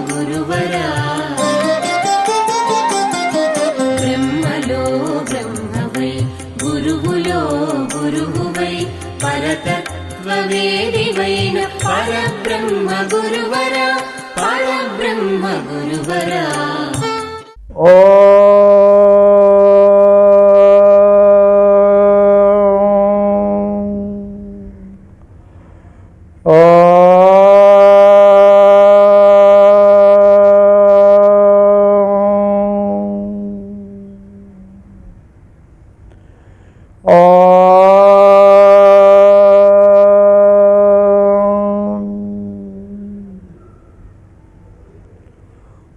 గురువరా బ్రహ్మలో బ్రహ్మవై గురువులో గురువువై పరతత్వవేదివైన పరబ్రహ్మ గురువరా పరబ్రహ్మ గురువరా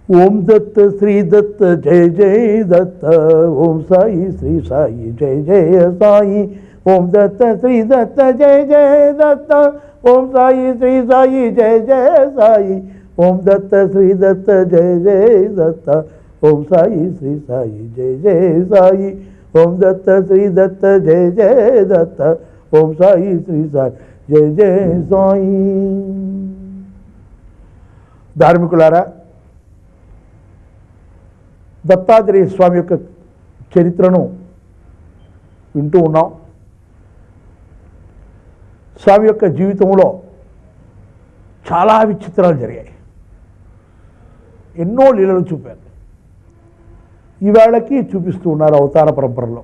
ओम दत्त श्री दत्त जय जय दत्त ओम साई श्री साई जय जय साई ओम दत्त श्री दत्त जय जय दत्त ओम साई श्री साई जय जय साई ओम दत्त श्री दत्त जय जय दत्त ओम साई श्री साई जय जय साई ओम दत्त श्री दत्त जय जय दत्त ओम साई श्री साई जय जय साई। धार्मिकुलारा దత్తాత్రేయ స్వామి యొక్క చరిత్రను వింటూ ఉన్నాం. స్వామి యొక్క జీవితంలో చాలా విచిత్రాలు జరిగాయి. ఎన్నో లీలలు చూపారు. ఈవేళకి చూపిస్తూ ఉన్నారు అవతార పరంపరలో.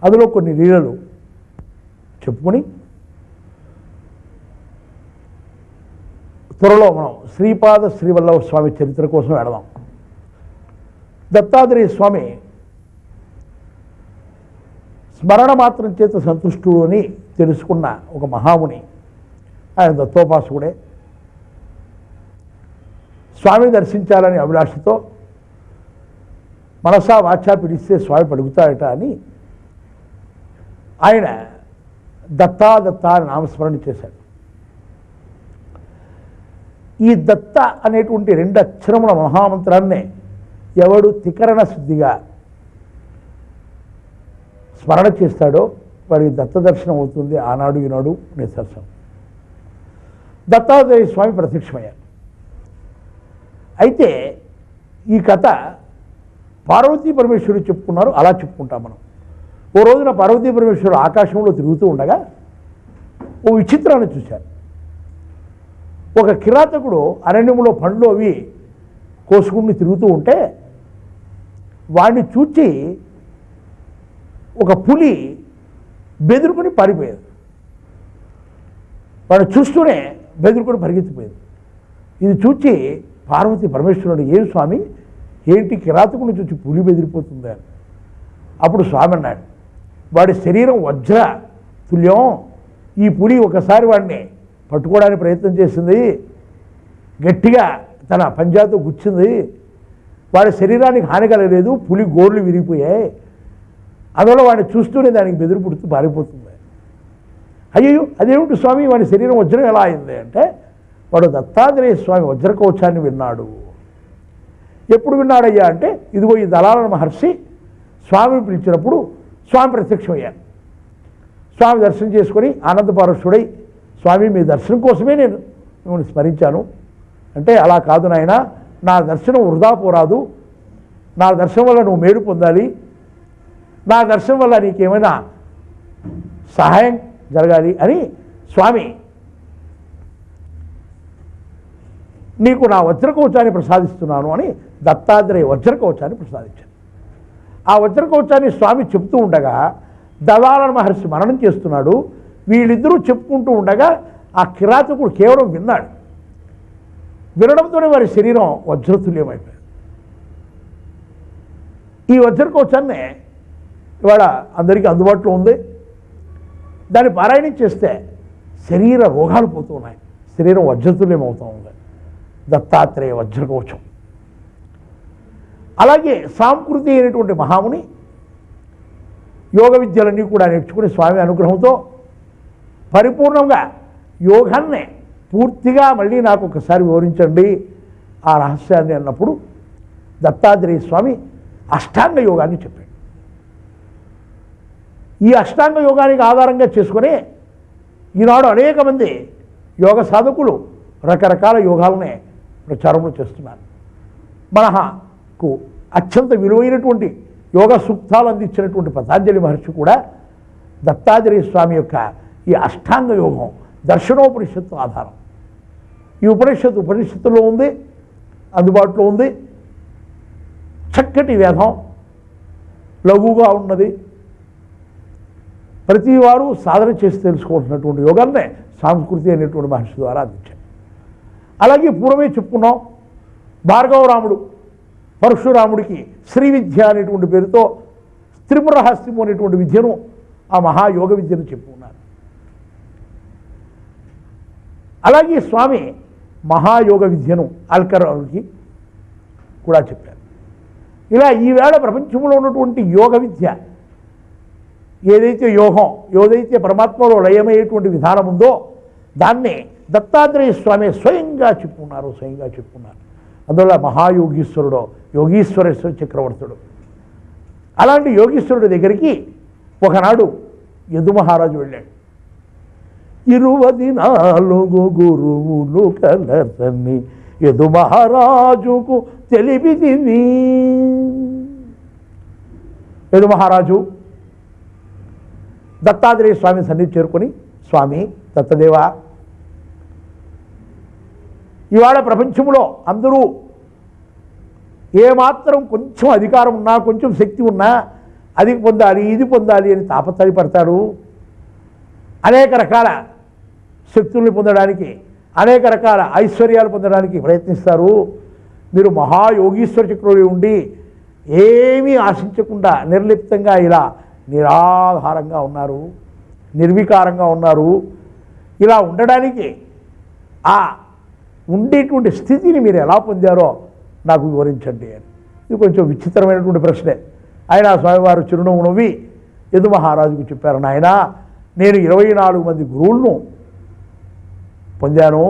అందులో కొన్ని లీలలు చెప్పుకొని త్వరలో మనం శ్రీపాద శ్రీవల్లభ స్వామి చరిత్ర కోసం వెళదాం. దత్తాత్రేయ స్వామి స్మరణ మాత్రం చేత సంతుష్టుడు అని తెలుసుకున్న ఒక మహాముని. ఆయన దత్తోపాసకుడే. స్వామి దర్శించాలని అభిలాషతో మనసా వాచా పిలిస్తే స్వామి పలుకుతాడట అని ఆయన దత్తా దత్తా అని నామస్మరణ చేశాడు. ఈ దత్త అనేటువంటి 2 అక్షరముల మహామంత్రాన్నే ఎవడు త్రికరణ శుద్ధిగా స్మరణ చేస్తాడో వాడికి దత్త దర్శనం అవుతుంది. ఆనాడు ఈనాడు నిదర్శనం. దత్తాత్రేయ స్వామి ప్రత్యక్షమయ్యారు. అయితే ఈ కథ పార్వతీ పరమేశ్వరుడు చెప్పుకున్నారు, అలా చెప్పుకుంటాం మనం. ఓ రోజున పార్వతీ పరమేశ్వరుడు ఆకాశంలో తిరుగుతూ ఉండగా ఓ విచిత్రాన్ని చూశారు. ఒక కిరాతకుడు అరణ్యంలో పండ్లు అవి కోసుకుని తిరుగుతూ ఉంటే వాడిని చూచి ఒక పులి బెదురుకుని పారిపోయేది. వాడిని చూస్తూనే బెదురుకుని పరిగెత్తిపోయేది. ఇది చూచి పార్వతి పరమేశ్వరుడు, ఏం స్వామి ఏంటి కిరాతకుని చూచి పులి బెదిరిపోతుంది అని. అప్పుడు స్వామి అన్నాడు, వాడి శరీరం వజ్ర తుల్యం. ఈ పులి ఒకసారి వాడిని పట్టుకోవడానికి ప్రయత్నం చేసింది, గట్టిగా తన పంజాతో గుచ్చింది, వాడి శరీరానికి హాని కలగలేదు, పులి గోర్లు విరిగిపోయాయి, అందువల్ల వాడిని చూస్తూనే దానికి బెదిరి పుడుతూ పారిపోతుంది. అయ్యో అదేమిటి స్వామి వాడి శరీరం వజ్రం ఎలా అయింది అంటే, వాడు దత్తాత్రేయ స్వామి వజ్రకవచాన్ని విన్నాడు. ఎప్పుడు విన్నాడయ్యా అంటే, ఇదిగో ఈ దళాల మహర్షి స్వామిని పిలిచినప్పుడు స్వామి ప్రత్యక్షమయ్యారు. స్వామి దర్శనం చేసుకొని ఆనందపారక్షుడై, స్వామి మీ దర్శనం కోసమే నేను మిమ్మల్ని స్మరించాను అంటే, అలా కాదు నాయన, నా దర్శనం వృధా పోరాదు, నా దర్శనం వల్ల నువ్వు మేలు పొందాలి, నా దర్శనం వల్ల నీకేమైనా సహాయం జరగాలి అని స్వామి నీకు నా వజ్రకవచాన్ని ప్రసాదిస్తున్నాను అని దత్తాత్రేయ వజ్రకవచాన్ని ప్రసాదించాను. ఆ వజ్రకవచాన్ని స్వామి చెప్తూ ఉండగా దళాల మహర్షి మననం చేస్తున్నాడు. వీళ్ళిద్దరూ చెప్పుకుంటూ ఉండగా ఆ కిరాతకుడు కేవలం విన్నాడు. వినడంతోనే వారి శరీరం వజ్రతుల్యమైపోయింది. ఈ వజ్రకవచాన్ని ఇవాళ అందరికీ అందుబాటులో ఉంది. దాన్ని పారాయణం చేస్తే శరీర రోగాలు పోతూ ఉన్నాయి, శరీరం వజ్రతుల్యం అవుతూ ఉంది. దత్తాత్రేయ వజ్రకవచం. అలాగే సాంకృతి అయినటువంటి మహాముని యోగ విద్యలన్నీ కూడా నేర్చుకుని స్వామి అనుగ్రహంతో పరిపూర్ణంగా యోగాన్ని పూర్తిగా మళ్ళీ నాకు ఒకసారి వివరించండి ఆ రహస్యాన్ని అన్నప్పుడు దత్తాత్రేయ స్వామి అష్టాంగ యోగాన్ని చెప్పాడు. ఈ అష్టాంగ యోగానికి ఆధారంగా చేసుకుని ఈనాడు అనేక మంది యోగ సాధకులు రకరకాల యోగాలనే ప్రచారంలో చేస్తున్నారు. మనకు అత్యంత విలువైనటువంటి యోగ సూక్తాలు అందించినటువంటి పతాంజలి మహర్షి కూడా దత్తాత్రేయ స్వామి యొక్క ఈ అష్టాంగ యోగం దర్శనోపనిషత్తు ఆధారం. ఈ ఉపనిషత్తులో ఉంది, అందుబాటులో ఉంది. చక్కటి వేదం, లఘుగా ఉన్నది. ప్రతి వారు సాధన చేసి తెలుసుకోవాల్సినటువంటి యోగాన్నే సంస్కృతి అనేటువంటి మహర్షి ద్వారా అందించారు. అలాగే పూర్వమే చెప్పుకున్నాం, భార్గవరాముడు పరశురాముడికి శ్రీ విద్య అనేటువంటి పేరుతో త్రిపురహస్యము అనేటువంటి విద్యను, ఆ మహాయోగ విద్యను చెప్పుకున్నారు. అలాగే స్వామి మహాయోగ విద్యను అల్కరావుకి కూడా చెప్పారు. ఇలా ఈవేళ ప్రపంచంలో ఉన్నటువంటి యోగ విద్య ఏదైతే ఏదైతే పరమాత్మలో లయమయ్యేటువంటి విధానం ఉందో దాన్ని దత్తాత్రేయ స్వామి స్వయంగా చెప్పుకున్నారు. అందువల్ల మహాయోగీశ్వరుడు, యోగీశ్వరేశ్వర చక్రవర్తుడు. అలాంటి యోగీశ్వరుడి దగ్గరికి ఒకనాడు యదు మహారాజు వెళ్ళాడు. 24 గురువులు కలరని యదు మహారాజుకు తెలిపితివి. యదు మహారాజు దత్తాత్రేయ స్వామి సన్నిధి చేరుకొని, స్వామి దత్తదేవ, ఇవాళ ప్రపంచంలో అందరూ ఏమాత్రం కొంచెం అధికారం ఉన్నా, కొంచెం శక్తి ఉన్నా అది పొందాలి, ఇది పొందాలి అని తాపత్రయపడతాడు. అనేక రకాల శక్తుల్ని పొందడానికి, అనేక రకాల ఐశ్వర్యాలు పొందడానికి ప్రయత్నిస్తారు. మీరు మహాయోగీశ్వర చక్రుడు ఉండి ఏమీ ఆశించకుండా నిర్లిప్తంగా ఇలా నిరాధారంగా ఉన్నారు, నిర్వికారంగా ఉన్నారు. ఇలా ఉండడానికి ఆ ఉండేటువంటి స్థితిని మీరు ఎలా పొందారో నాకు వివరించండి అని. ఇది కొంచెం విచిత్రమైనటువంటి ప్రశ్నే. ఆయన స్వామివారు చిరునవ్వు నవ్వి యదు మహారాజుకు చెప్పారు, నాయన, నేను 24 మంది గురువులను పొందాను,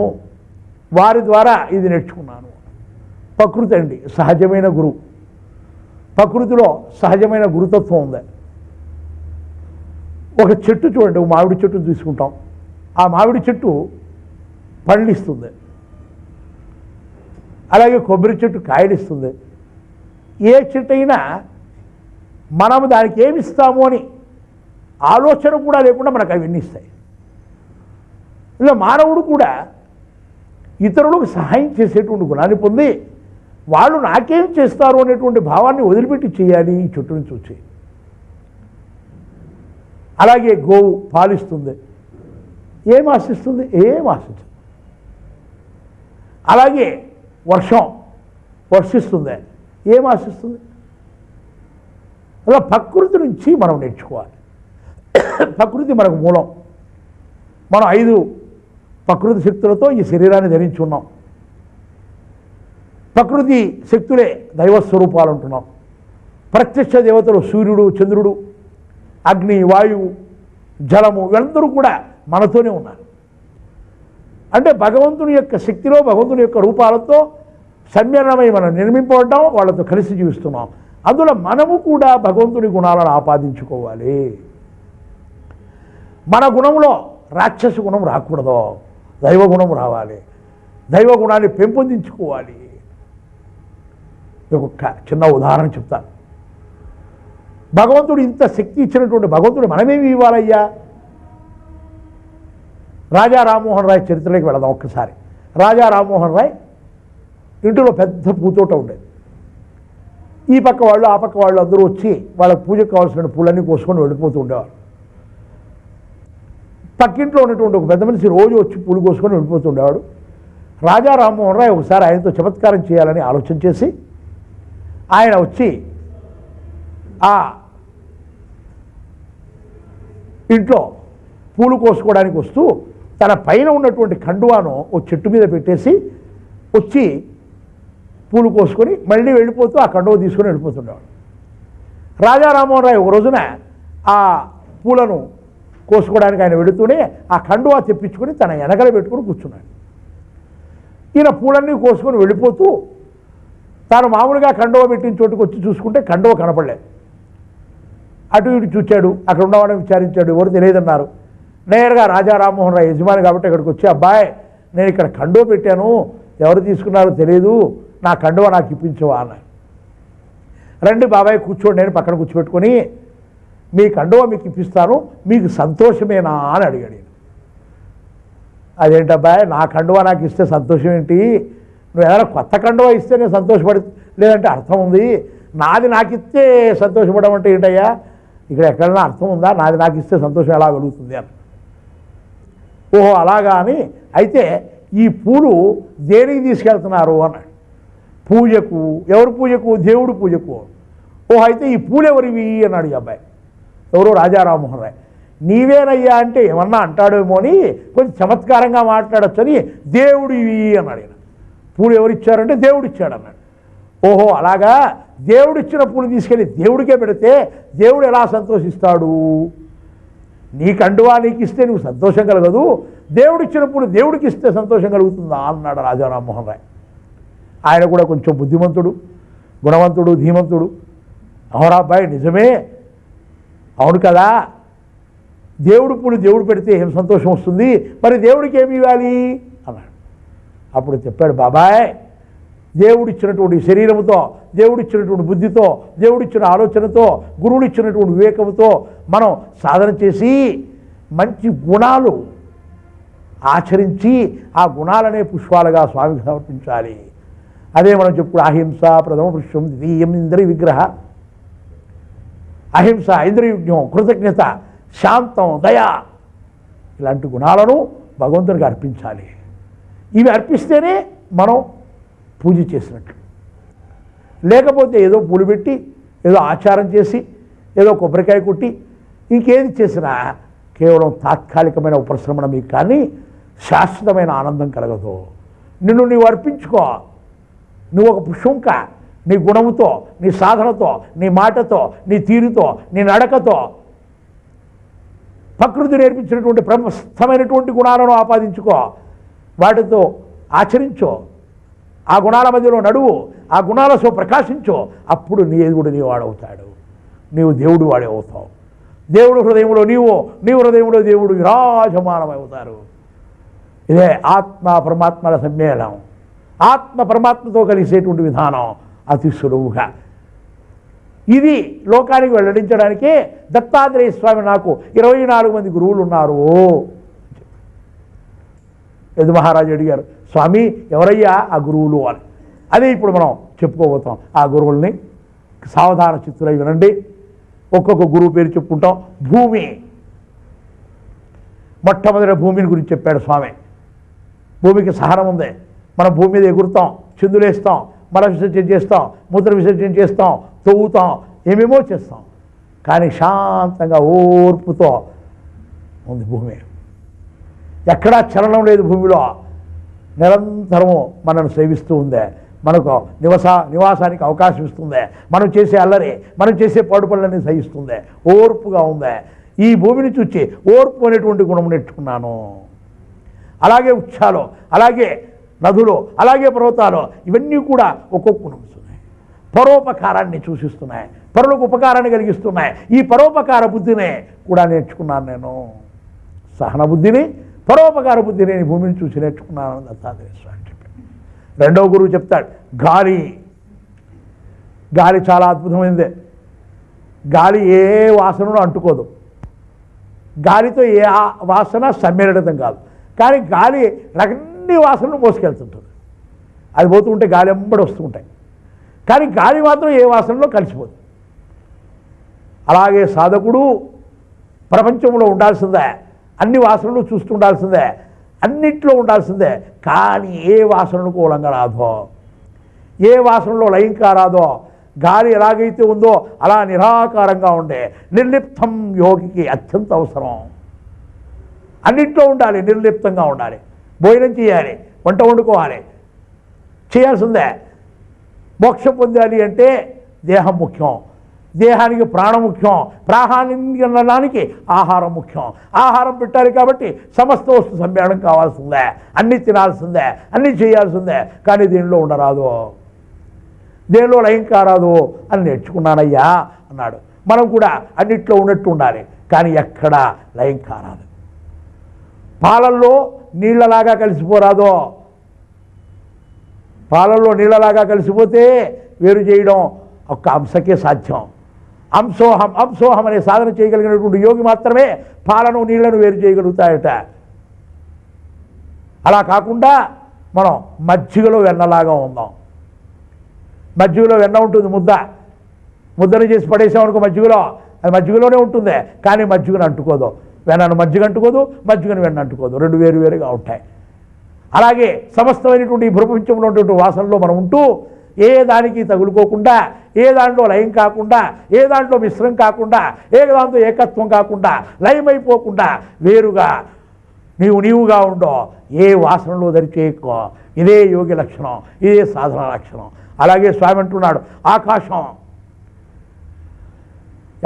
వారి ద్వారా ఇది నేర్చుకున్నాను. ప్రకృతి అండి సహజమైన గురువు. ప్రకృతిలో సహజమైన గురుతత్వం ఉంది. ఒక చెట్టు చూడండి, ఒక మామిడి చెట్టును తీసుకుంటాం. ఆ మామిడి చెట్టు పండ్లిస్తుంది, అలాగే కొబ్బరి చెట్టు కాయలిస్తుంది. ఏ చెట్టు అయినా మనము దానికి ఏమి ఇస్తాము అని ఆలోచన కూడా లేకుండా మనకు అవన్నీ ఇస్తాయి. ఇలా మానవుడు కూడా ఇతరులకు సహాయం చేసేటువంటి గుణాన్ని పొంది వాళ్ళు నాకేం చేస్తారు అనేటువంటి భావాన్ని వదిలిపెట్టి చేయాలి ఈ చెట్టుని చూసి. అలాగే గోవు పాలిస్తుంది, ఏం ఆశిస్తుంది? ఏం ఆశించదు. అలాగే వర్షం వర్షిస్తుంది, ఏం ఆశిస్తుంది? అలా ప్రకృతి నుంచి మనం నేర్చుకోవాలి. ప్రకృతి మనకు మూలం. మనం 5 ప్రకృతి శక్తులతో ఈ శరీరాన్ని ధరించి ఉన్నాం. ప్రకృతి శక్తులే దైవస్వరూపాలు అంటున్నాం. ప్రత్యక్ష దేవతలు సూర్యుడు, చంద్రుడు, అగ్ని, వాయువు, జలము, వీళ్ళందరూ కూడా మనతోనే ఉన్నారు. అంటే భగవంతుని యొక్క శక్తిలో, భగవంతుని యొక్క రూపాలతో సమ్మిళనమై మనం నిర్మింపబడ్డాం, వాళ్ళతో కలిసి జీవిస్తున్నాం. అందులో మనము కూడా భగవంతుని గుణాలను ఆపాదించుకోవాలి. మన గుణంలో రాక్షస గుణం రాకూడదు, దైవగుణం రావాలి. దైవగుణాన్ని పెంపొందించుకోవాలి. ఒక చిన్న ఉదాహరణ చెప్తాను. భగవంతుడు ఇంత శక్తి ఇచ్చినటువంటి భగవంతుడు మనమేమి ఇవ్వాలయ్యా? రాజా రామ్మోహన్ రాయ్ చరిత్రలోకి వెళదాం ఒక్కసారి. రాజా రామ్మోహన్ రాయ్ ఇంటిలో పెద్ద పూతోట ఉండేది. ఈ పక్క వాళ్ళు, ఆ పక్క వాళ్ళు అందరూ వచ్చి వాళ్ళకి పూజకు కావాల్సిన పూలన్నీ కోసుకొని వెళ్ళిపోతూ ఉండేవారు. పక్కింట్లో ఉన్నటువంటి ఒక పెద్ద మనిషి రోజు వచ్చి పూలు కోసుకొని వెళ్ళిపోతుండేవాడు. రాజా రామ్మోహన్ రాయ్ ఒకసారి ఆయనతో చమత్కారం చేయాలని ఆలోచన చేసి ఆయన వచ్చి ఆ ఇంట్లో పూలు కోసుకోవడానికి వస్తూ తన పైన ఉన్నటువంటి కండువాను ఓ చెట్టు మీద పెట్టేసి వచ్చి పూలు కోసుకొని మళ్ళీ వెళ్ళిపోతూ ఆ కండువ తీసుకొని వెళ్ళిపోతుండేవాడు. రాజా రామ్మోహన్ రాయ్ ఒక రోజున ఆ పూలను కోసుకోవడానికి ఆయన వెళుతూనే ఆ కండువా తెప్పించుకొని తన వెనకల పెట్టుకొని కూర్చున్నాడు. ఈయన పూలన్నీ కోసుకొని వెళ్ళిపోతూ తాను మామూలుగా కండువ పెట్టిన చోటుకు వచ్చి చూసుకుంటే కండువ కనపడలేదు. అటు ఇటు చూచాడు, అక్కడ ఉన్నవాడిని విచారించాడు, ఎవరు తెలియదన్నారు. నేరుగా రాజా రామ్మోహన్ రాయ్ యజమాని కాబట్టి ఇక్కడికి వచ్చి, అబ్బాయి నేను ఇక్కడ కండువ పెట్టాను, ఎవరు తీసుకున్నారో తెలియదు, నా కండువ నాకు ఇప్పించవా అన్నాడు. రండి బాబాయ్ కూర్చోండి, నేను పక్కన కూర్చోబెట్టుకొని మీ కండువ మీకు ఇప్పిస్తాను, మీకు సంతోషమేనా అని అడిగాడు. అదేంటబ్బాయి, నా కండువ నాకు ఇస్తే సంతోషం ఏంటి? నువ్వు ఏదైనా కొత్త కండువ ఇస్తే నేను సంతోషపడి, లేదంటే అర్థం ఉంది. నాది నాకు ఇస్తే సంతోషపడడం అంటే ఏంటయ్యా? ఇక్కడ ఎక్కడైనా అర్థం ఉందా? నాది నాకు ఇస్తే సంతోషం ఎలా కలుగుతుంది అని. ఓహో అలాగా అని, అయితే ఈ పూలు దేనికి తీసుకెళ్తున్నారు అన్నాడు. పూజకు. ఎవరు పూజకు? దేవుడు పూజకు. ఓహో అయితే ఈ పూలు ఎవరివి అన్నాడు ఈ అబ్బాయి. ఎవరో రాజారామ్మోహన్ రాయ్. నీవేనయ్యా అంటే ఏమన్నా అంటాడేమో అని కొంచెం చమత్కారంగా మాట్లాడొచ్చని దేవుడివి అన్నాడు. పూలు ఎవరిచ్చారంటే దేవుడిచ్చాడు అన్నాడు. ఓహో అలాగా, దేవుడిచ్చిన పూలు తీసుకెళ్ళి దేవుడికే పెడితే దేవుడు ఎలా సంతోషిస్తాడు? నీ కండువా నీకు ఇస్తే నువ్వు సంతోషం కలగదు, దేవుడిచ్చిన పూలు దేవుడికి ఇస్తే సంతోషం కలుగుతుందా అన్నాడు రాజారామ్మోహన్ రాయ్. ఆయన కూడా కొంచెం బుద్ధిమంతుడు, గుణవంతుడు, ధీమంతుడు. అవునా అబ్బాయి, నిజమే, అవును కదా, దేవుడు పూలు దేవుడు పెడితే ఏం సంతోషం వస్తుంది, మరి దేవుడికి ఏమి ఇవ్వాలి అన్నాడు. అప్పుడు చెప్పాడు, బాబాయ్ దేవుడిచ్చినటువంటి శరీరముతో, దేవుడిచ్చినటువంటి బుద్ధితో, దేవుడిచ్చిన ఆలోచనతో, గురువుడిచ్చినటువంటి వివేకంతో మనం సాధన చేసి మంచి గుణాలు ఆచరించి ఆ గుణాలనే పుష్పాలుగా స్వామికి సమర్పించాలి. అదే మనం చెప్పుడు అహింస ప్రథమ పుష్పం ద్వితీయం ఇంద్రియ విగ్రహ. అహింస, ఇంద్రియజ్ఞం, కృతజ్ఞత, శాంతం, దయ, ఇలాంటి గుణాలను భగవంతునికి అర్పించాలి. ఇవి అర్పిస్తేనే మనం పూజ చేసినట్లు. లేకపోతే ఏదో పూలు పెట్టి, ఏదో ఆచారం చేసి, ఏదో కొబ్బరికాయ కొట్టి ఇంకేది చేసినా కేవలం తాత్కాలికమైన ఉపశమనం మీకు కానీ శాశ్వతమైన ఆనందం కలగదు. నిన్ను నీవు అర్పించుకో. నువ్వు ఒక పుష్పంక నీ గుణముతో, నీ సాధనతో, నీ మాటతో, నీ తీరుతో, నీ నడకతో ప్రకృతి నేర్పించినటువంటి ప్రమస్తమైనటువంటి గుణాలను ఆపాదించుకో, వాటితో ఆచరించో, ఆ గుణాల మధ్యలో నడువు, ఆ గుణాలతో ప్రకాశించో. అప్పుడు దేవుడు నీ వాడవుతాడు, నీవు దేవుడు వాడే అవుతావు. దేవుడు హృదయంలో నీవు హృదయంలో దేవుడు విరాజమానమవుతారు. ఇదే ఆత్మ పరమాత్మల సమ్మేళనం. ఆత్మ పరమాత్మతో కలిసేటువంటి విధానం అతి సులువుగా. ఇది లోకానికి వెల్లడించడానికే దత్తాత్రేయ స్వామి నాకు 24 మంది గురువులు ఉన్నారు. యదు మహారాజు అడిగారు, స్వామి ఎవరయ్యా ఆ గురువులు అని. అదే ఇప్పుడు మనం చెప్పుకోబోతాం. ఆ గురువుల్ని సావధాన చిత్తులై వినండి. ఒక్కొక్క గురువు పేరు చెప్పుకుంటాం. భూమి, మొట్టమొదటి భూమిని గురించి చెప్పాడు స్వామి. భూమికి సహనం ఉంది. మనం భూమి మీద ఎగురుతాం, చిందులేస్తాం, మల విసర్జన చేస్తాం, మూత్ర విసర్జన చేస్తాం, తవ్వుతాం, ఏమేమో చేస్తాం. కానీ శాంతంగా ఓర్పుతో ఉంది భూమి. ఎక్కడా చలనం లేదు భూమిలో. నిరంతరము మనను సేవిస్తూ ఉందే, మనకు నివాసానికి అవకాశం ఇస్తుందే, మనం చేసే అల్లరి, మనం చేసే పాడుపళ్ళని సహిస్తుందే, ఓర్పుగా ఉందే. ఈ భూమిని చూచి ఓర్పు అనేటువంటి గుణం నేర్చుకున్నాను. అలాగే వృక్షాలు, అలాగే నదులు, అలాగే పర్వతాలు, ఇవన్నీ కూడా ఒక్కొక్క గుణం ఇస్తున్నాయి. పరోపకారాన్ని సూచిస్తున్నాయి, పరులకు ఉపకారాన్ని కలిగిస్తున్నాయి. ఈ పరోపకార బుద్ధినే కూడా నేర్చుకున్నాను నేను. సహన బుద్ధిని, పరోపకార బుద్ధిని భూమిని చూసి నేర్చుకున్నాను దత్తాత్రేయ స్వామి చెప్పాడు. రెండవ గురువు చెప్తాడు, గాలి. గాలి చాలా అద్భుతమైనదే. గాలి ఏ వాసనను అంటుకోదు. గాలితో ఏ వాసన సమ్మేళనం కాదు. కానీ గాలి అన్ని వాసనలు మోసుకెళ్తుంటుంది. అది పోతుంటే గాలి ఎంబడి వస్తూ ఉంటాయి. కానీ గాలి మాత్రం ఏ వాసనలో కలిసిపోదు. అలాగే సాధకుడు ప్రపంచంలో ఉండాల్సిందే, అన్ని వాసనలు చూస్తూ ఉండాల్సిందే, అన్నిట్లో ఉండాల్సిందే. కానీ ఏ వాసనకు కూలంగా రాదో, ఏ వాసనలో లయంగా రాదో, గాలి ఎలాగైతే ఉందో అలా నిరాకారంగా ఉండే నిర్లిప్తం యోగికి అత్యంత అవసరం. అన్నింట్లో ఉండాలి, నిర్లిప్తంగా ఉండాలి. భోజనం చేయాలి, వంట వండుకోవాలి, చేయాల్సిందే. మోక్షం పొందాలి అంటే దేహం ముఖ్యం, దేహానికి ప్రాణం ముఖ్యం, ప్రాణానికి అనడానికి ఆహారం ముఖ్యం. ఆహారం పెట్టాలి కాబట్టి సమస్త వస్తు సమ్మేళనం కావాల్సిందే, అన్నీ తినాల్సిందే, అన్నీ చేయాల్సిందే. కానీ దీనిలో ఉండరాదు, దేనిలో లయం కారాదు అని నేర్చుకున్నానయ్యా అన్నాడు. మనం కూడా అన్నిట్లో ఉన్నట్టు ఉండాలి, కానీ ఎక్కడా లయం కారాదు. పాలల్లో నీళ్లలాగా కలిసిపోరాదో, పాలల్లో నీళ్ళలాగా కలిసిపోతే వేరు చేయడం ఒక్క అంశకే సాధ్యం. అంశోహం అంశోహం అనే సాధన చేయగలిగినటువంటి యోగి మాత్రమే పాలను నీళ్లను వేరు చేయగలుగుతాయట. అలా కాకుండా మనం మజ్జిగలో వెన్నలాగా ఉందాం. మజ్జిగలో వెన్న ఉంటుంది, ముద్దను చేసి పడేసామనుకో మజ్జిగలో, అది మజ్జిగలోనే ఉంటుంది, కానీ మజ్జిగను అంటుకోదు. వెన్నను మజ్జిగ అంటుకోదు, మజ్జిగను వెన్న అంటుకోదు, రెండు వేరు వేరుగా ఉంటాయి. అలాగే సమస్తమైనటువంటి ఈ ప్రపంచంలో ఉన్నటువంటి వాసనలో మనం ఉంటూ ఏ దానికి తగులుకోకుండా, ఏ దాంట్లో లయం కాకుండా, ఏ దాంట్లో మిశ్రం కాకుండా, ఏ దాంట్లో ఏకత్వం కాకుండా, లయమైపోకుండా వేరుగా నీవుగా ఉండో, ఏ వాసనలో దరిచేయకో. ఇదే యోగి లక్షణం, ఇదే సాధన లక్షణం. అలాగే స్వామి అంటున్నాడు, ఆకాశం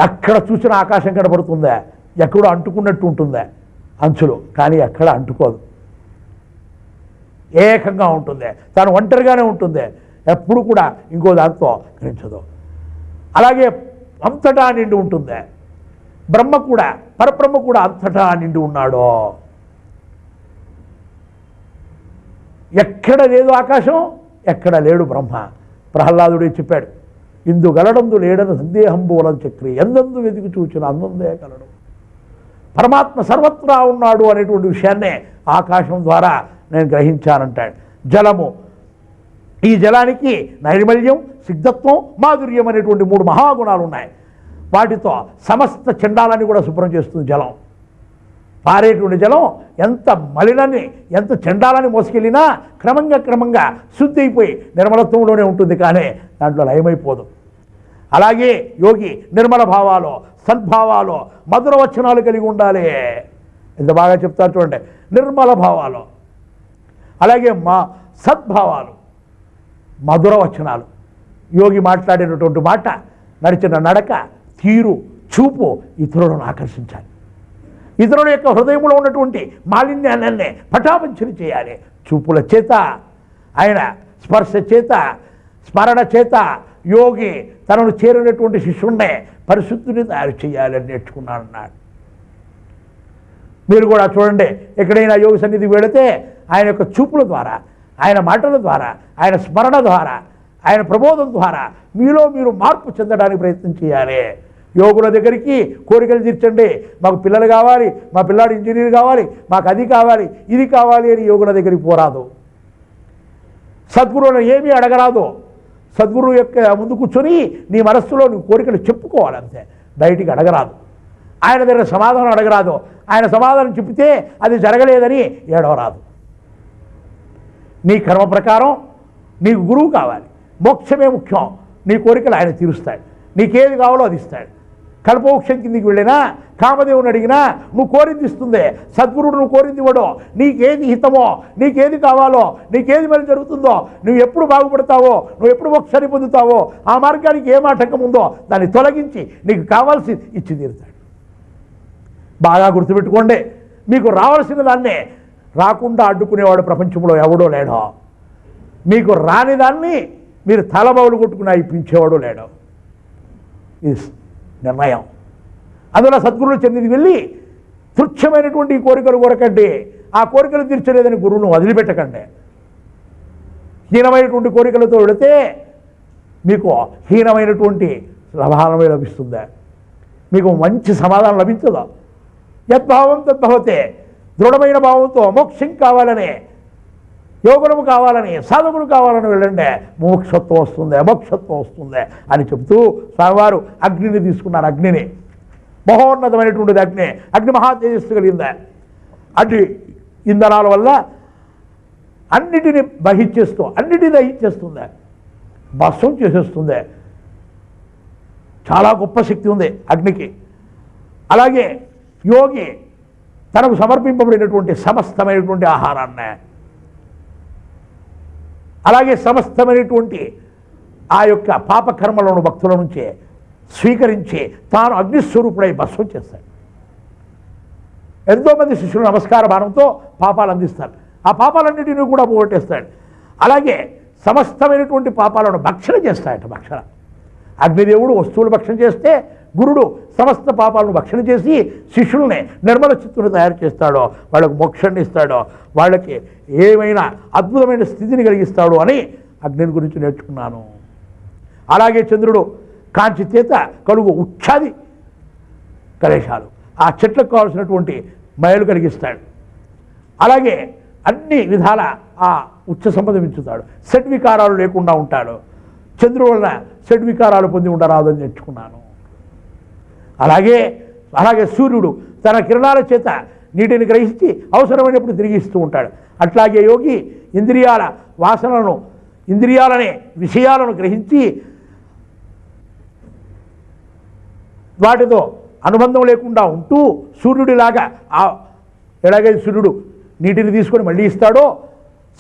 ఎక్కడ చూసినా ఆకాశం కనబడుతుందా, ఎక్కడో అంటుకున్నట్టు ఉంటుందా అంచులు, కానీ ఎక్కడ అంటుకోదు, ఏకంగా ఉంటుంది, తను ఒంటరిగానే ఉంటుంది, ఎప్పుడు కూడా ఇంకో దాంతో గ్రహించదు. అలాగే అంతటా నిండి ఉంటుంది. బ్రహ్మ కూడా, పరబ్రహ్మ కూడా అంతటా నిండి ఉన్నాడు. ఎక్కడ లేదు ఆకాశం, ఎక్కడ లేడు బ్రహ్మ. ప్రహ్లాదుడే చెప్పాడు, ఇందు గలడందు లేడను సందేహంబూలం చక్రి, ఎందందు వెతికి చూచిన అందందే కలడు. పరమాత్మ సర్వత్రా ఉన్నాడు అనేటువంటి విషయాన్నే ఆకాశం ద్వారా నేను గ్రహించానంటాడు. జలము, ఈ జలానికి నైర్మల్యం, సిద్ధత్వం, మాధుర్యం అనేటువంటి 3 మహాగుణాలు ఉన్నాయి. వాటితో సమస్త చండాలని కూడా శుభ్రం చేస్తుంది జలం. పారేటువంటి జలం ఎంత మలినాన్ని, ఎంత చండాలని మోసుకెళ్ళినా క్రమంగా శుద్ధి అయిపోయి నిర్మలత్వంలోనే ఉంటుంది, కానీ దాంట్లో లయమైపోదు. అలాగే యోగి నిర్మల భావాలు, సద్భావాలు, మధుర వచనాలు కలిగి ఉండాలి. ఎంత బాగా చెప్తారు చూడండి, నిర్మల భావాలు, అలాగే సద్భావాలు, మధుర వచనాలు. యోగి మాట్లాడినటువంటి మాట, నడిచిన నడక, తీరు, చూపు ఇతరులను ఆకర్షించాలి. ఇతరుల యొక్క హృదయంలో ఉన్నటువంటి మాలిన్యాన్ని పటాపంచలు చేయాలి. చూపుల చేత, ఆయన స్పర్శ చేత, స్మరణ చేత యోగి తనను చేరినటువంటి శిష్యుణ్ణే పరిశుద్ధిని తయారు చేయాలని నేర్చుకున్నానన్నాడు. మీరు కూడా చూడండి, ఎక్కడైనా యోగి సన్నిధికి వెళితే ఆయన యొక్క చూపుల ద్వారా, ఆయన మాటల ద్వారా, ఆయన స్మరణ ద్వారా, ఆయన ప్రబోధం ద్వారా మీలో మీరు మార్పు చెందడానికి ప్రయత్నం చేయాలి. యోగుల దగ్గరికి కోరికలు తీర్చండి, మాకు పిల్లలు కావాలి, మా పిల్లాడు ఇంజనీర్ కావాలి, మాకు అది కావాలి, ఇది కావాలి అని యోగుల దగ్గరికి పోరాదు. సద్గురువులను ఏమీ అడగరాదు. సద్గురువు యొక్క ముందు కూర్చొని నీ మనస్సులో నీ కోరికలు చెప్పుకోవాలంతే, బయటికి అడగరాదు. ఆయన దగ్గర సమాధానం అడగరాదు. ఆయన సమాధానం చెప్తే అది జరగలేదని ఏడవరాదు. నీ కర్మ ప్రకారం నీకు గురువు కావాలి, మోక్షమే ముఖ్యం. నీ కోరికలు ఆయన తీరుస్తాడు, నీకేది కావాలో అది ఇస్తాడు. కల్పవృక్షం కిందికి వెళ్ళినా, కామదేవుని అడిగినా నువ్వు కోరింది ఇస్తుంది. సద్గురుడు నువ్వు కోరింది ఇవ్వడు. నీకేది హితమో, నీకేది కావాలో, నీకేది మరి జరుగుతుందో, నువ్వు ఎప్పుడు బాగుపడతావో, నువ్వు ఎప్పుడు మోక్షాన్ని పొందుతావో, ఆ మార్గానికి ఏం ఆటంకం ఉందో దాన్ని తొలగించి నీకు కావాల్సి ఇచ్చి తీరుతాడు. బాగా గుర్తుపెట్టుకోండి, మీకు రావాల్సిన దాన్నే రాకుండా అడ్డుకునేవాడు ప్రపంచంలో ఎవడో లేడో. మీకు రాని దాన్ని మీరు తలబౌలు కొట్టుకుని అయిపించేవాడు లేడు. ఇది నిర్ణయం. అందులో సద్గురువులు చెందికి వెళ్ళి తుచ్చమైనటువంటి కోరికలు కోరకండి, ఆ కోరికలు తీర్చలేదని గురువును వదిలిపెట్టకండి. హీనమైనటువంటి కోరికలతో వెళితే మీకు హీనమైనటువంటి సమాధానమే లభిస్తుందా, మీకు మంచి సమాధానం లభించదా. యద్భావం తద్భవతే, దృఢమైన భావంతో మోక్షం కావాలనే, యోగులము కావాలని, సాధకులు కావాలని వెళ్ళండి, మోక్షత్వం వస్తుంది, మోక్షత్వం వస్తుంది అని చెబుతూ స్వామివారు అగ్నిని తీసుకున్నారు. అగ్నిని, మహోన్నతమైనటువంటిది అగ్ని. అగ్ని మహా తేజస్సు కలిగిందా. అగ్ని ఇంధనాల వల్ల అన్నిటిని బహిచ్చేస్తూ, అన్నిటిని దహించేస్తుంది, భస్వం చేసేస్తుంది. చాలా గొప్ప శక్తి ఉంది అగ్నికి. అలాగే యోగి తనకు సమర్పింపబడినటువంటి సమస్తమైనటువంటి ఆహారాన్ని, అలాగే సమస్తమైనటువంటి ఆ యొక్క పాపకర్మలను భక్తుల నుంచి స్వీకరించి తాను అగ్నిస్వరూపుడై భస్వం చేస్తాడు. ఎంతోమంది శిష్యులు నమస్కార భావంతో పాపాలు అందిస్తారు, ఆ పాపాలన్నిటినీ కూడా పోగొట్టేస్తాడు. అలాగే సమస్తమైనటువంటి పాపాలను భక్షణ చేస్తాడట. భక్షణ, అగ్నిదేవుడు వస్తువులు భక్షణ చేస్తే గురుడు సమస్త పాపాలను భక్షణ చేసి శిష్యుల్ని నిర్మల చిత్తుని తయారు చేస్తాడో, వాళ్ళకు మోక్షాన్ని ఇస్తాడో, వాళ్ళకి ఏమైనా అద్భుతమైన స్థితిని కలిగిస్తాడు అని అగ్నిని గురించి నేర్చుకున్నాను. అలాగే చంద్రుడు కాంతి చేత కలుగు ఉచ్ఛాది కలేశాలు, ఆ చెట్లకు కావాల్సినటువంటి మయలు కలిగిస్తాడు. అలాగే అన్ని విధాల ఆ ఉచ్చ సంపదమించుతాడు. షడ్వికారాలు లేకుండా ఉంటాడు. చంద్రుడి వలన షడ్వికారాలు పొంది ఉండరాదని నేర్చుకున్నాను. అలాగే సూర్యుడు తన కిరణాల చేత నీటిని గ్రహించి అవసరమైనప్పుడు తిరిగిస్తూ ఉంటాడు. అట్లాగే యోగి ఇంద్రియాల వాసనలను, ఇంద్రియాలనే విషయాలను గ్రహించి వాటితో అనుబంధం లేకుండా ఉంటూ సూర్యుడిలాగా ఎలాగైతే సూర్యుడు నీటిని తీసుకొని మళ్ళీ ఇస్తాడో,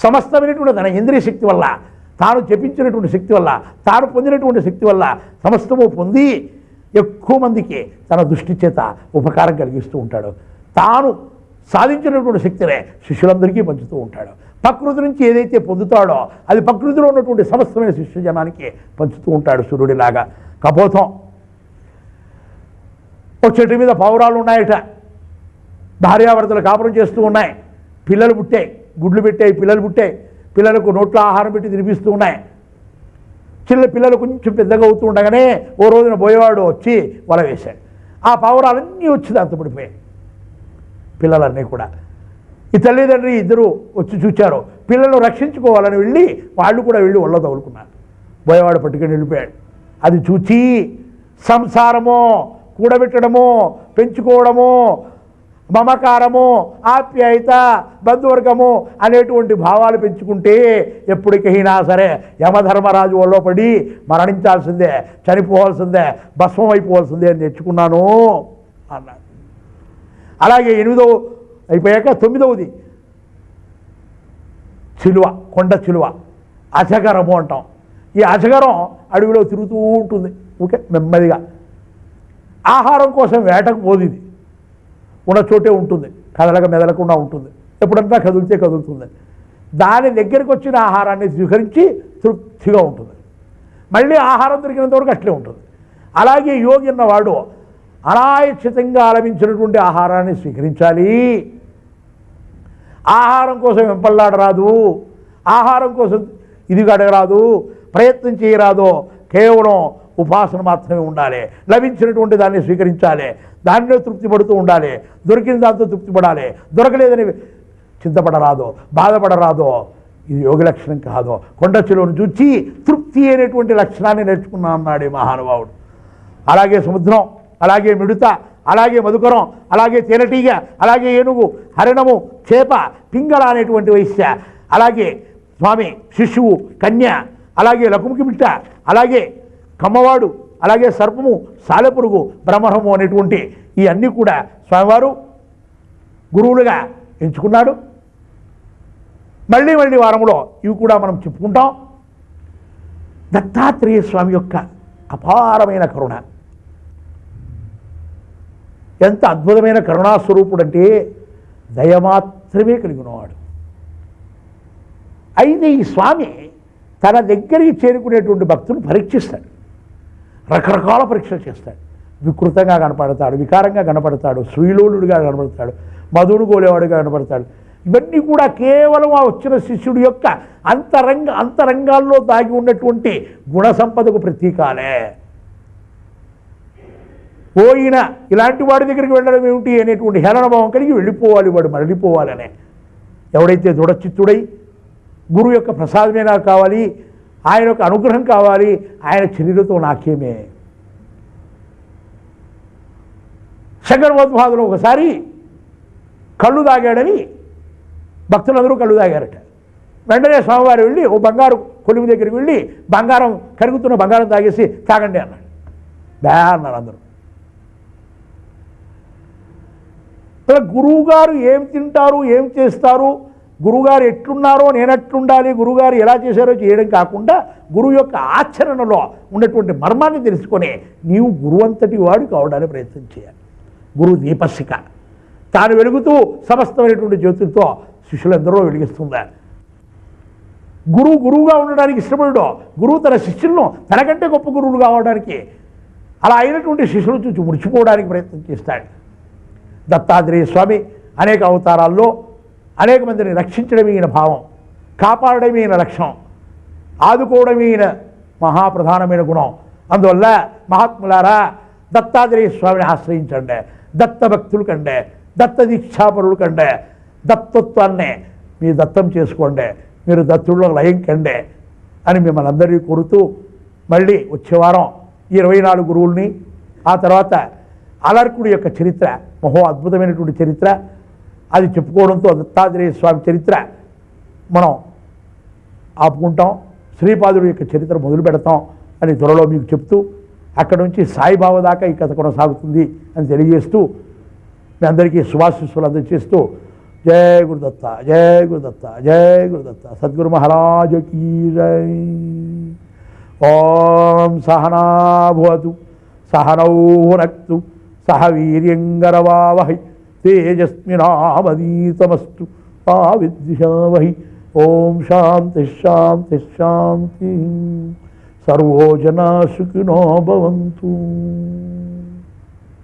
సమస్తమైనటువంటి తన ఇంద్రియ శక్తి వల్ల, తాను జపించినటువంటి శక్తి వల్ల, తాను పొందినటువంటి శక్తి వల్ల సమస్తము పొంది ఎక్కువ మందికి తన దృష్టి చేత ఉపకారం కలిగిస్తూ ఉంటాడు. తాను సాధించినటువంటి శక్తినే శిష్యులందరికీ పంచుతూ ఉంటాడు. ప్రకృతి నుంచి ఏదైతే పొందుతాడో అది ప్రకృతిలో ఉన్నటువంటి సమస్తమైన శిష్యజనానికి పంచుతూ ఉంటాడు సూర్యుడిలాగా. కపోతం ఒక చెట్టు మీద పావురాలు ఉన్నాయట. భార్యాభర్తలు కాపురం చేస్తూ ఉన్నాయి. పిల్లలు పుట్టాయి, గుడ్లు పెట్టాయి, పిల్లలు పుట్టాయి. పిల్లలకు నోట్లో ఆహారం పెట్టి తినిపిస్తూ ఉన్నాయి. పిల్లలు కొంచెం పెద్దగా అవుతూ ఉండగానే ఓ రోజున పోయేవాడు వచ్చి వల వేశాడు. ఆ పావురాలన్నీ వచ్చి దాంతో పడిపోయాయి, పిల్లలన్నీ కూడా. ఈ తల్లిదండ్రి ఇద్దరు వచ్చి చూచారు. పిల్లలను రక్షించుకోవాలని వెళ్ళి వాళ్ళు కూడా వెళ్ళి ఒళ్ళో తగులుకున్నారు. పోయేవాడు పట్టుకొని వెళ్ళిపోయాడు. అది చూచి సంసారము, కూడబెట్టడము, పెంచుకోవడము, మమకారము, ఆప్యాయత, బంధువర్గము అనేటువంటి భావాలు పెంచుకుంటే ఎప్పటికైనా సరే యమధర్మరాజు వల్ల పడి మరణించాల్సిందే, చనిపోవాల్సిందే, భస్మం అయిపోవాల్సిందే అని నేర్చుకున్నాను అన్నాడు. అలాగే 8వ అయిపోయాక 9వది చిలువ, కొండ చిలువ, అజగరము అంటాం. ఈ అజగరం అడవిలో తిరుగుతూ ఉంటుంది. ఓకే, నెమ్మదిగా ఆహారం కోసం వేటకు పోదు. ఇది ఉన్న చోటే ఉంటుంది, మెదలకుండా ఉంటుంది. ఎప్పుడంతా కదిలితే కదులుతుంది. దాని దగ్గరికి వచ్చిన ఆహారాన్ని స్వీకరించి తృప్తిగా ఉంటుంది. మళ్ళీ ఆహారం దొరికినంత వరకు అట్లే ఉంటుంది. అలాగే యోగి అన్నవాడు అనాయచితంగా ఆలపించినటువంటి ఆహారాన్ని స్వీకరించాలి. ఆహారం కోసం వెంపల్లాడరాదు, ఆహారం కోసం ఇది అడగరాదు, ప్రయత్నం చేయరాదు. కేవలం ఉపాసన మాత్రమే ఉండాలి. లభించినటువంటి దాన్ని స్వీకరించాలి, దానిలో తృప్తి పడుతూ ఉండాలి. దొరికిన దాంతో తృప్తి పడాలి. దొరకలేదని చింతపడరాదు, బాధపడరాదు. ఇది యోగి లక్షణం కాదు. కొండ చెరువును చూచి తృప్తి అనేటువంటి లక్షణాన్ని నేర్చుకున్నా అన్నాడు మహానుభావుడు. అలాగే సముద్రం, అలాగే మిడుత, అలాగే మధుకరం, అలాగే తేనెటీగ, అలాగే ఏనుగు, హరిణము, చేప, పింగళ అనేటువంటి వైశ్య, అలాగే స్వామి శిశువు, కన్య, అలాగే లకుముకి బిట్ట, అలాగే కమ్మవాడు, అలాగే సర్పము, సాలెపురుగు, బ్రహ్మరము అనేటువంటి ఈ అన్నీ కూడా స్వామివారు గురువులుగా ఎంచుకున్నాడు. మళ్ళీ వారంలో ఇవి కూడా మనం చెప్పుకుంటాం. దత్తాత్రేయ స్వామి యొక్క అపారమైన కరుణ, ఎంత అద్భుతమైన కరుణాస్వరూపుడు అంటే దయ మాత్రమే కలిగి ఉన్నవాడు. అయితే ఈ స్వామి తన దగ్గరికి చేరుకునేటువంటి భక్తులు పరీక్షిస్తాడు. రకరకాల పరీక్షలు చేస్తాడు. వికృతంగా కనపడతాడు, వికారంగా కనపడతాడు, శ్రీలోలుడిగా కనపడతాడు, మధుడు గోలేవాడుగా కనపడతాడు. ఇవన్నీ కూడా కేవలం ఆ వచ్చిన శిష్యుడి యొక్క అంతరంగాల్లో దాగి ఉన్నటువంటి గుణ సంపదకు ప్రతీకాలే. ఈయన ఇలాంటి వాడి దగ్గరికి వెళ్ళడం ఏమిటి అనేటువంటి హేళనభావం కలిగి వెళ్ళిపోవాలి, వాడు మరలిపోవాలనే. ఎవడైతే దృఢచిత్తుడై గురువు యొక్క ప్రసాదమే నాకు కావాలి, ఆయన యొక్క అనుగ్రహం కావాలి, ఆయన చర్యలతో నాకేమే. శంకరభగవత్పాదులు ఒకసారి కళ్ళు తాగాడని భక్తులందరూ కళ్ళు తాగారట. వెంటనే స్వామివారు వెళ్ళి ఓ బంగారు కొలువు దగ్గరికి వెళ్ళి బంగారం, కరుగుతున్న బంగారం తాగేసి తాగండి అన్నాడు. అన్నారు అందరూ. గురువుగారు ఏం తింటారు, ఏం చేస్తారు, గురువుగారు ఎట్లున్నారో నేనెట్లుండాలి, గురువుగారు ఎలా చేశారో చేయడం కాకుండా గురువు యొక్క ఆచరణలో ఉన్నటువంటి మర్మాన్ని తెలుసుకొని నీవు గురువంతటి వాడు కావడానికి ప్రయత్నం చేయాలి. గురువు దీపశిఖ తాను వెలుగుతూ సమస్తమైనటువంటి జ్యోతులతో శిష్యులందరూ వెలిగిస్తుందా. గురువుగా ఉండడానికి ఇష్టపడడు. గురువు తన శిష్యులను తనకంటే గొప్ప గురువులు కావడానికి, అలా అయినటువంటి శిష్యులు చూసి ముడిచిపోవడానికి ప్రయత్నం చేస్తాడు. దత్తాత్రేయ స్వామి అనేక అవతారాల్లో అనేక మందిని రక్షించడమే ఈయన భావం, కాపాడడమే ఈయన లక్ష్యం. ఆదుకోవడమే మహాప్రధానమైన గుణం. అందువల్ల మహాత్ములారా, దత్తాత్రేయ స్వామిని ఆశ్రయించండి, దత్త భక్తులు కండే, దత్త దీక్షాపరులు కండే, దత్తత్వాన్నే మీ దత్తం చేసుకోండి, మీరు దత్తుల్లో లయం కండే అని మిమ్మల్ని అందరినీ కోరుతూ, మళ్ళీ వచ్చే వారం 24 గురువుల్ని, ఆ తర్వాత అలర్కుడి యొక్క చరిత్ర, మహో అద్భుతమైనటువంటి చరిత్ర, అది చెప్పుకోవడంతో దత్తాత్రేయ స్వామి చరిత్ర మనం ఆపుకుంటాం. శ్రీపాదుడి యొక్క చరిత్ర మొదలు పెడతాం అని త్వరలో మీకు చెప్తూ, అక్కడ నుంచి సాయిబాబా దాకా ఈ కథ కొనసాగుతుంది అని తెలియజేస్తూ, మీ అందరికీ శుభాశిస్సులు అందజేస్తూ, జయ గురుదత్త, జయ గురుదత్త, జయ గురుదత్త, సద్గురు మహారాజ్ కీ జై. ఓం సహనా భవతు, సహనౌ భునక్తు, సహ వీర్యంగరవావహై, తేజస్వినావదీతమస్తు మా విద్విషావహి. ఓం శాంతి శాంతి శాంతి. సర్వో జనా సుఖినో భవంతు.